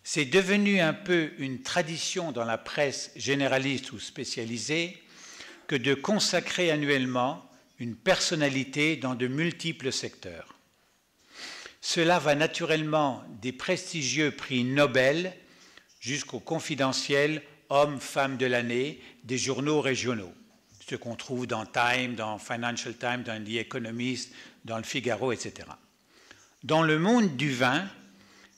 C'est devenu un peu une tradition dans la presse généraliste ou spécialisée que de consacrer annuellement une personnalité dans de multiples secteurs. Cela va naturellement des prestigieux prix Nobel jusqu'aux confidentiels hommes-femmes de l'année des journaux régionaux, ce qu'on trouve dans Time, dans Financial Times, dans The Economist, dans le Figaro, etc. Dans le monde du vin,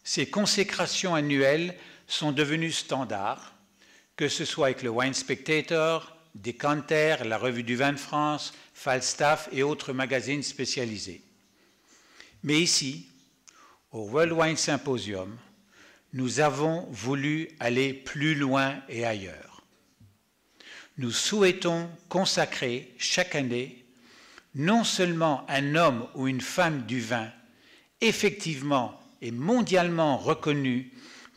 ces consécrations annuelles sont devenues standards, que ce soit avec le Wine Spectator, Decanter, la Revue du Vin de France, Falstaff et autres magazines spécialisés. Mais ici, au World Wine Symposium, nous avons voulu aller plus loin et ailleurs. Nous souhaitons consacrer chaque année non seulement un homme ou une femme du vin effectivement et mondialement reconnus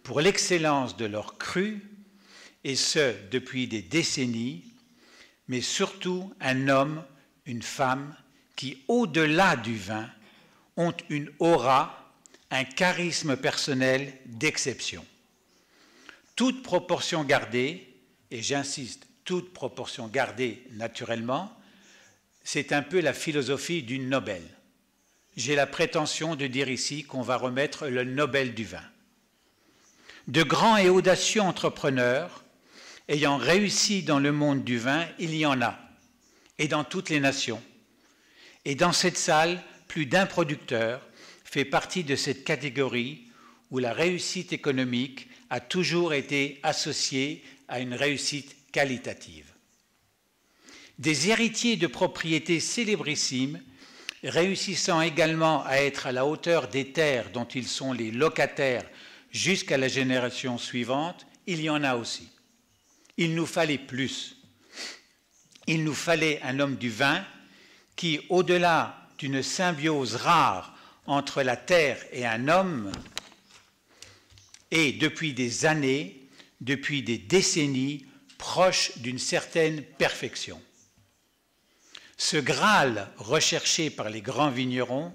pour l'excellence de leur cru, et ce depuis des décennies, mais surtout un homme, une femme qui, au-delà du vin, ont une aura, un charisme personnel d'exception. Toute proportion gardée, et j'insiste, toute proportion gardée naturellement, c'est un peu la philosophie du Nobel. J'ai la prétention de dire ici qu'on va remettre le Nobel du vin. De grands et audacieux entrepreneurs ayant réussi dans le monde du vin, il y en a, et dans toutes les nations. Et dans cette salle, plus d'un producteur fait partie de cette catégorie où la réussite économique a toujours été associée à une réussite qualitative. Des héritiers de propriétés célébrissimes, réussissant également à être à la hauteur des terres dont ils sont les locataires jusqu'à la génération suivante, il y en a aussi. Il nous fallait plus. Il nous fallait un homme du vin qui, au-delà d'une symbiose rare entre la terre et un homme, est depuis des années, depuis des décennies, proche d'une certaine perfection. Ce Graal recherché par les grands vignerons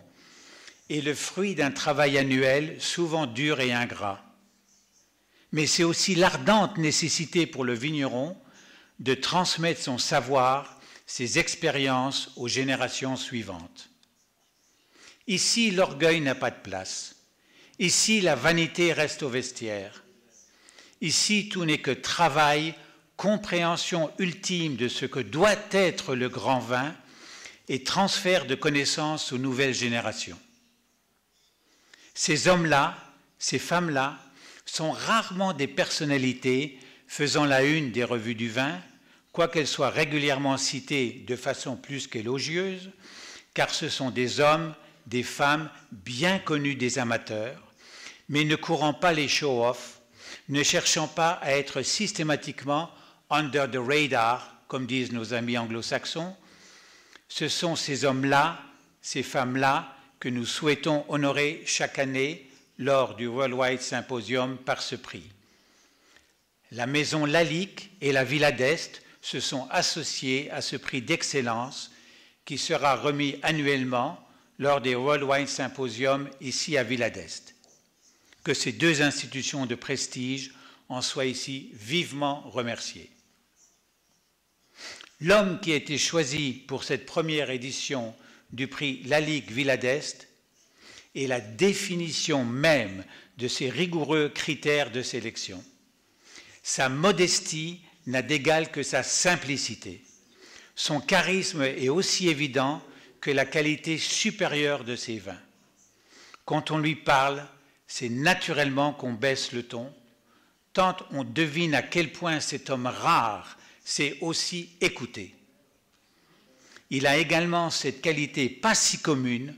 est le fruit d'un travail annuel souvent dur et ingrat. Mais c'est aussi l'ardente nécessité pour le vigneron de transmettre son savoir, ses expériences aux générations suivantes. Ici, l'orgueil n'a pas de place. Ici, la vanité reste au vestiaire. Ici, tout n'est que travail, compréhension ultime de ce que doit être le grand vin et transfert de connaissances aux nouvelles générations. Ces hommes-là, ces femmes-là, sont rarement des personnalités faisant la une des revues du vin, quoiqu'elles soient régulièrement citées de façon plus qu'élogieuse, car ce sont des hommes, des femmes bien connus des amateurs, mais ne courant pas les show-off, ne cherchant pas à être systématiquement under the radar, comme disent nos amis anglo-saxons. Ce sont ces hommes-là, ces femmes-là, que nous souhaitons honorer chaque année lors du World Wine Symposium par ce prix. La maison Lalique et la Villa d'Est se sont associées à ce prix d'excellence qui sera remis annuellement lors des World Wine Symposium ici à Villa d'Est. Que ces deux institutions de prestige en soient ici vivement remerciées. L'homme qui a été choisi pour cette première édition du prix Lalique Villa d'Est est la définition même de ces rigoureux critères de sélection. Sa modestie n'a d'égal que sa simplicité. Son charisme est aussi évident que la qualité supérieure de ses vins. Quand on lui parle, c'est naturellement qu'on baisse le ton, tant on devine à quel point cet homme rare sait aussi écouter. Il a également cette qualité pas si commune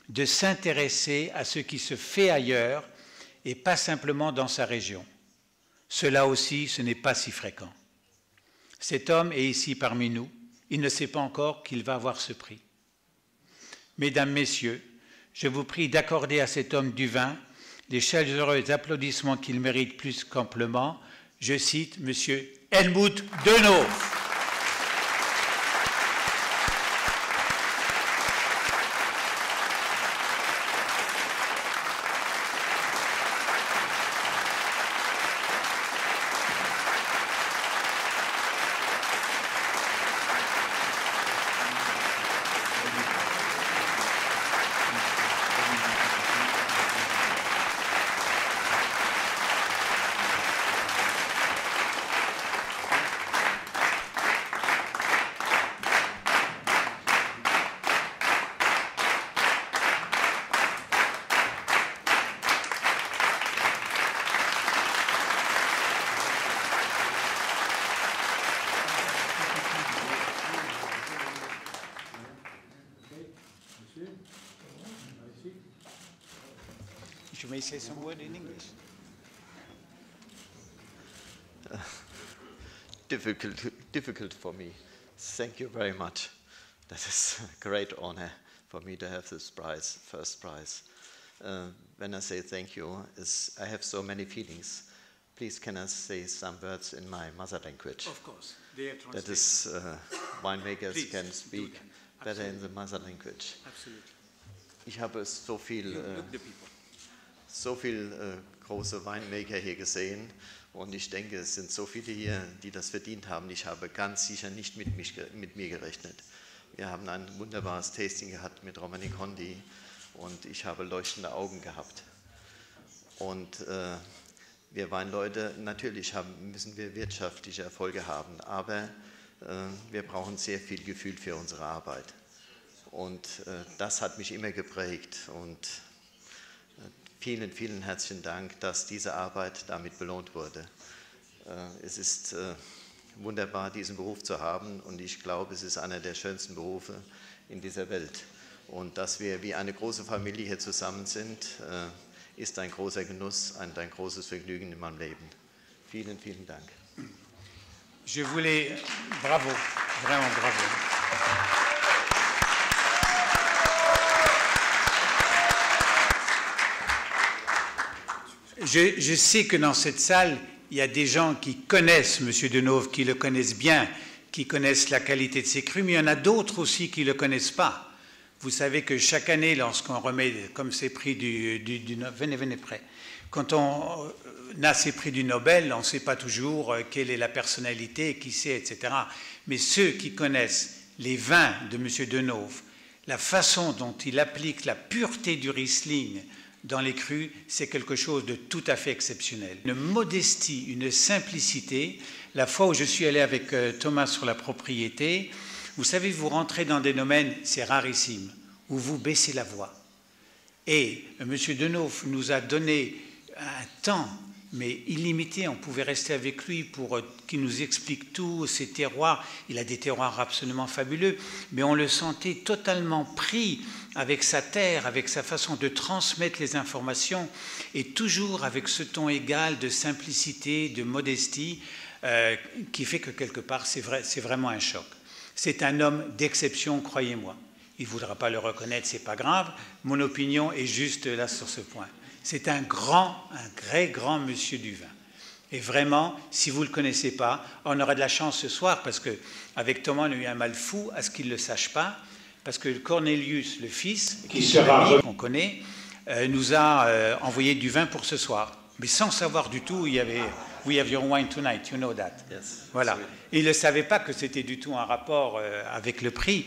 de s'intéresser à ce qui se fait ailleurs et pas simplement dans sa région. Cela aussi, ce n'est pas si fréquent. Cet homme est ici parmi nous. Il ne sait pas encore qu'il va avoir ce prix. Mesdames, Messieurs, je vous prie d'accorder à cet homme du vin les chaleureux applaudissements qu'il mérite plus qu'amplement. Je cite M. Helmut Denhof. say some word in English? Difficult for me. Thank you very much. That is a great honor for me to have this prize, first prize. When I say thank you, I have so many feelings. Please, can I say some words in my mother language? Of course. They are that is, winemakers Please, can speak better in the mother language. Absolutely. Ich habe so viel große Winemaker hier gesehen und ich denke, es sind so viele hier, die das verdient haben. Ich habe ganz sicher nicht mit mir gerechnet. Wir haben ein wunderbares Tasting gehabt mit Romani Conti und ich habe leuchtende Augen gehabt. Und wir Weinleute, natürlich müssen wir wirtschaftliche Erfolge haben, aber wir brauchen sehr viel Gefühl für unsere Arbeit. Und das hat mich immer geprägt. Und vielen, vielen herzlichen Dank, dass diese Arbeit damit belohnt wurde. Es ist wunderbar, diesen Beruf zu haben. Und ich glaube, es ist einer der schönsten Berufe in dieser Welt. Und dass wir wie eine große Familie hier zusammen sind, ist ein großer Genuss, ein großes Vergnügen in meinem Leben. Vielen, vielen Dank. Je voulais... Bravo, vraiment bravo. Je sais que dans cette salle, il y a des gens qui connaissent M. Denauve, qui le connaissent bien, qui connaissent la qualité de ses crus, mais il y en a d'autres aussi qui ne le connaissent pas. Vous savez que chaque année, lorsqu'on remet, comme ces prix venez près, quand on a ces prix du Nobel, on ne sait pas toujours quelle est la personnalité, qui c'est, etc. Mais ceux qui connaissent les vins de M. Denauve, la façon dont il applique la pureté du Riesling dans les crus, c'est quelque chose de tout à fait exceptionnel. Une modestie, une simplicité. La fois où je suis allé avec Thomas sur la propriété, vous savez, vous rentrez dans des domaines, c'est rarissime, où vous baissez la voix. Et M. Denauve nous a donné un temps, mais illimité. On pouvait rester avec lui pour qu'il nous explique tout, ses terroirs. Il a des terroirs absolument fabuleux, mais on le sentait totalement pris avec sa terre, avec sa façon de transmettre les informations, et toujours avec ce ton égal de simplicité, de modestie, qui fait que quelque part, c'est vraiment un choc. C'est un homme d'exception, croyez-moi. Il ne voudra pas le reconnaître, ce n'est pas grave. Mon opinion est juste là sur ce point. C'est un très grand monsieur du vin. Et vraiment, si vous ne le connaissez pas, on aura de la chance ce soir, parce qu'avec Thomas, on a eu un mal fou à ce qu'il ne le sache pas, parce que Cornelius, le fils, qu'on connaît, nous a envoyé du vin pour ce soir. Mais sans savoir du tout, il y avait « We have your wine tonight, you know that ». Voilà. Il ne savait pas que c'était du tout un rapport avec le prix.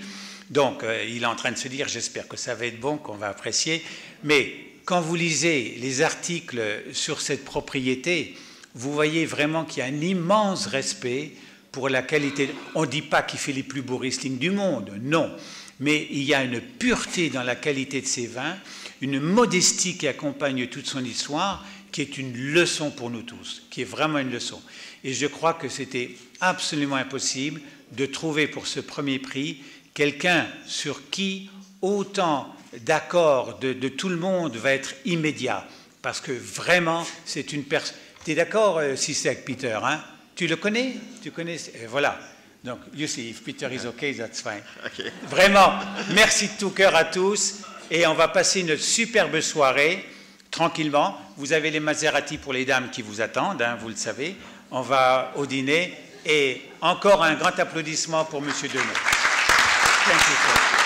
Donc, il est en train de se dire « J'espère que ça va être bon, qu'on va apprécier ». Mais quand vous lisez les articles sur cette propriété, vous voyez vraiment qu'il y a un immense respect pour la qualité. On ne dit pas qu'il fait les plus beaux Riesling du monde, non. Mais il y a une pureté dans la qualité de ses vins, une modestie qui accompagne toute son histoire, qui est une leçon pour nous tous, qui est vraiment une leçon. Et je crois que c'était absolument impossible de trouver pour ce premier prix quelqu'un sur qui autant d'accord de tout le monde va être immédiat. Parce que vraiment, c'est une personne... Tu es d'accord, si c'est avec Peter, hein? Tu le connais? Tu connais? Voilà. Donc, you see, if Peter is okay, that's fine. Okay. Vraiment, merci de tout cœur à tous. Et on va passer une superbe soirée, tranquillement. Vous avez les Maserati pour les dames qui vous attendent, hein, vous le savez. On va au dîner. Et encore un grand applaudissement pour M. Denauve. Thank you, sir.